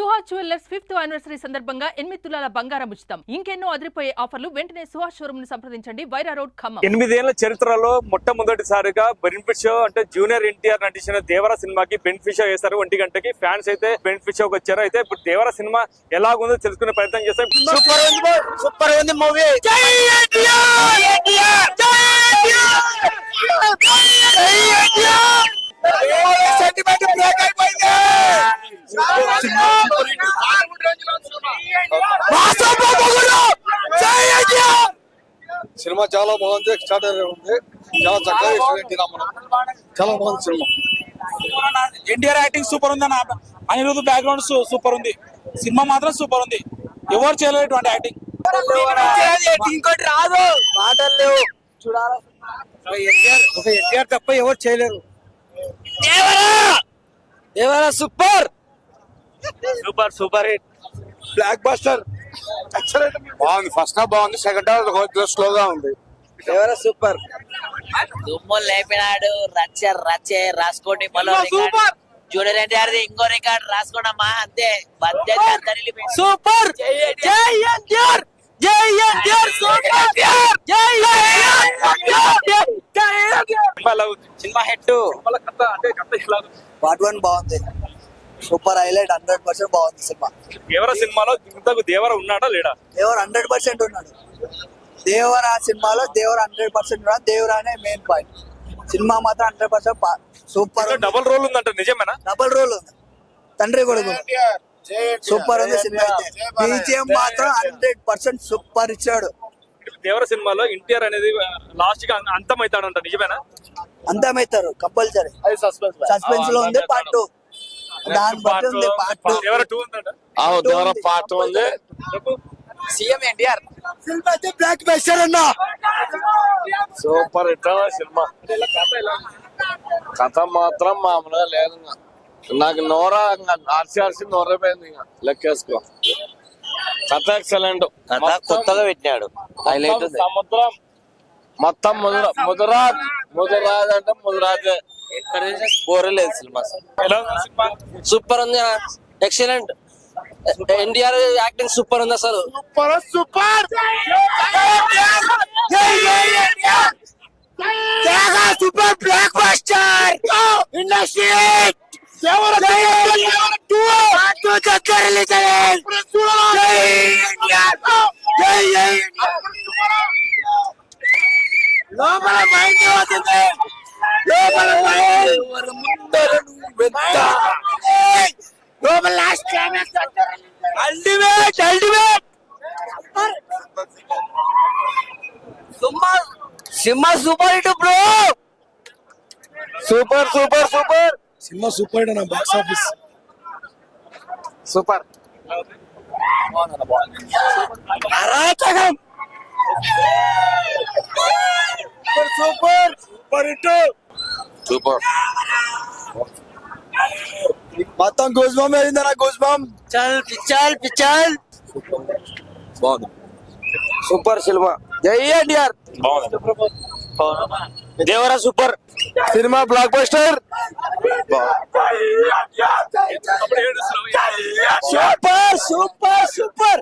Suhas jewellers 5th anniversary సందర్భంగా 8 తులాల బంగారం ఉచితం. ఇంకెన్నో అదిరిపోయే ఆఫర్లు. వెంటనే సుహాస్ షోరూమ్ ను సంప్రదించండి. వైరా రోడ్, ఖమ్మం. 8 ఏళ్ల చరిత్రలో మొట్టమొదటిసారిగా బెనిఫిట్ షో అంటే జూనియర్ ఎన్టీఆర్ నటించిన దేవర సినిమాకి బెనిఫిట్ షో చేశారు 1 గంటకి. ఫ్యాన్స్ అయితే బెనిఫిట్ షోకి వచ్చారు. అయితే ఇప్పుడు దేవర సినిమా ఎలాగుందో తెలుసుకునే ప్రయత్నం చేస్తాం. సూపర్ ఉంది మూవీ. జై ఎన్టీఆర్ ఎన్టీఆర్ జై ఎన్టీఆర్ జై ఎన్టీఆర్. సెంటిమెంట్ బ్రేక్ అయిపోయింది. సినిమా చాలా బాగుంది. ఎక్స్ట్రాడనరీ ఉంది. చాలా చక్కగా చాలా బాగుంది సినిమా. ఎన్టీఆర్ యాక్టింగ్ సూపర్ ఉంది అన్న. అనిరుద్ధ్ బ్యాక్గ్రౌండ్ సూపర్ ఉంది. సినిమా మాత్రం సూపర్ ఉంది. ఎవరు చేయలేటువంటి యాక్టింగ్. ఇంకోటి రాదు, మాటలు లేవు. చూడాలి. ఒక ఎన్టీఆర్ తప్ప ఎవరు చేయలేరు. Devara super super super hit, block buster. Excellent బాగుంది. ఫస్ట్ హాఫ్ బాగుంది. సెకండ్ హాఫ్ కొంచెం స్లోగా ఉంది. దేవరా సూపర్. దుమ్ములు లేపినాడు. రచ్చే రాసుకోండి. జూనియర్ ఎన్టీఆర్ ఇంకో రికార్డ్ రాసుకోండమ్మా. అంతే. సూపర్. జై ఎన్టీఆర్ జై ఎన్టీఆర్ సూపర్. జై సినిమా హిట్. పార్ట్ 1 బాగుంది. Super highlight. 100% బాగుంది సినిమా. దేవర సినిమాలో ఇంతకు దేవర ఉన్నాడా లేడా? దేవర్ 100% ఉన్నాడు. దేవర సినిమాలో దేవర్ 100% ఉన్నాడు. దేవరానే మెయిన్ పాయింట్. సినిమా మాత్రం 100% సూపర్. డబుల్ రోల్ ఉందంట, నిజమేనా? డబుల్ రోల్ ఉంది. తండ్రి కొడుకు సూపర్ ఉంది సినిమా. అయితే బీజిఎం మాత్రం 100% సూపర్ ఇచ్చాడు. దేవర సినిమాలో ఎన్టీఆర్ అనేది లాస్ట్ గా అంతమవుతాడంట, నిజమేనా? అంతమవుతారు కంపల్సరీ. సస్పెన్స్ లో ఉంది పార్ట్ 2. దాని బట్టి ఉంది పార్ట్ 2. దేవర 2 ఉందంట. దేవర పార్ట్ ఉంది. సీఎం ఎన్టీఆర్ సినిమా అయితే బ్లాక్ బస్టర్ అన్న. Super hit cinema. కథ మాత్రం మామూలుగా లేదు. నాకు నోరా ఆర్సి నోరైపోయింది. లెక్కేసుకో. కథ ఎక్సలెంట్. కథ కొత్తగా పెట్టినాడు. హైలైట్ సముద్రం మొత్తం ముదురాజ్ అంటే ముదురాజే. బోరే లేదు సినిమా. ఎలా ఉంది సినిమా? సూపర్ ఉంది. ఎక్సలెంట్. ఎన్టీఆర్ యాక్టింగ్ సూపర్ ఉంది అసలు. Super super blockbuster industry. లోపల మైండ్ అవుతుంది. లోపల లోపల last ultimate cinema super hit bro. Super cinema super hit అన్న. Box office super. అరాచకం. Super hit. సూపర్ మొత్తం గూస్ బాంబ్ అయింది అన్న. Goosebumps. పిచ్చల్ బాగుంది. Super cinema. జై NTR. Devara super cinema blockbuster. Super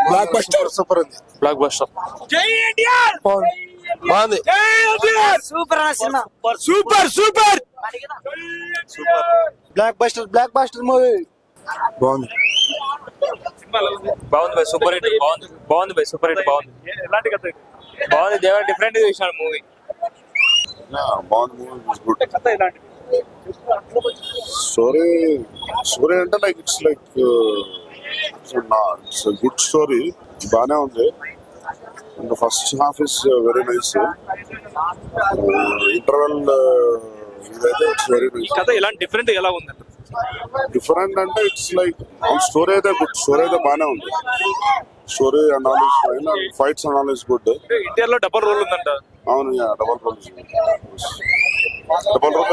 blockbuster super ఉంది. Blockbuster. జై ఎన్టీఆర్. బాగుంది. సూపర్ అన్న cinema. Super block buster movie బాగుంది. బాగుంది బై, సూపర్ హిట్. బాగుంది బై, సూపర్ హిట్. బాగుంది. ఎలాంటి కథ? బాగుంది. దేవర డిఫరెంట్ గా చేశాడు మూవీ. బాగుంది మూవీ. కథ ఎలాంటి? స్టోరీ అంటే like it's like good story. బానే ఉంది. ఇంకా first half is very nice. Interval ఇదైతే ఇట్స్ వెరీ నైస్. కథ ఎలాంటి డిఫరెంట్ ఎలా ఉంది? డిఫరెంట్ అంటే ఇట్స్ లైక్ స్టోరీ అయితే గుడ్. స్టోరీ అయితే బానే ఉంది. Story analysis fine. Fights analysis good. NTR లో డబుల్ రోల్ ఉందంట. అవును, double role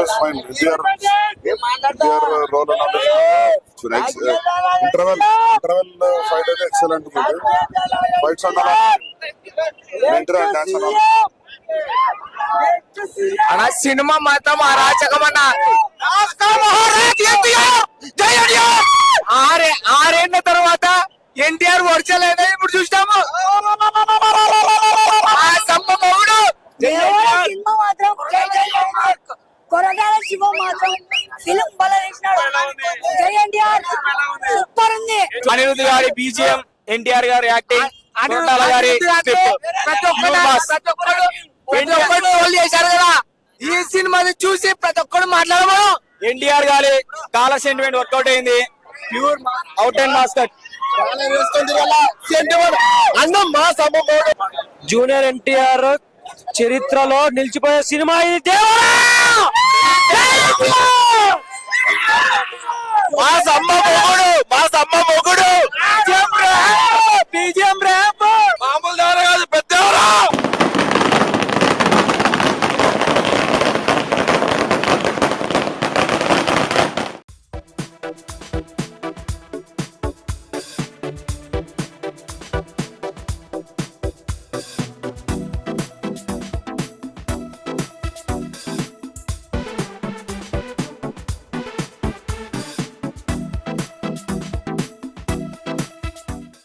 is fine. NTR role analysis. Interval fight అయితే ఎక్సలెంట్ ఉంది. Fights analysis. Dance analysis. అన్న సినిమా మాత్రం అరాచకం అన్న. జై ఎన్టీఆర్. ఎన్టీఆర్ వర్చలేదు ఇప్పుడు చూస్తాము ఆ సంభవముడు దేవరా సినిమా మాత్రం కొరటాల శివ మాత్రం ఫిలిం బల చేసినాడు. జై ఎన్టీఆర్ సూపర్ ఉంది. అనిరుద్ధ్ గారి బీజిఎం, ఎన్టీఆర్ గారి యాక్టింగ్, కొరటాల గారి చేశారు కదా. ఈ సినిమాని చూసి ప్రతి ఒక్కరు మాట్లాడమను. ఎన్టీఆర్ గారి కాల సెంటిమెంట్ వర్కౌట్ అయింది. Pure out and master junior NTR చరిత్రలో నిలిచిపోయే సినిమా ఇది. దేవరా మా సమ్మ మొగుడు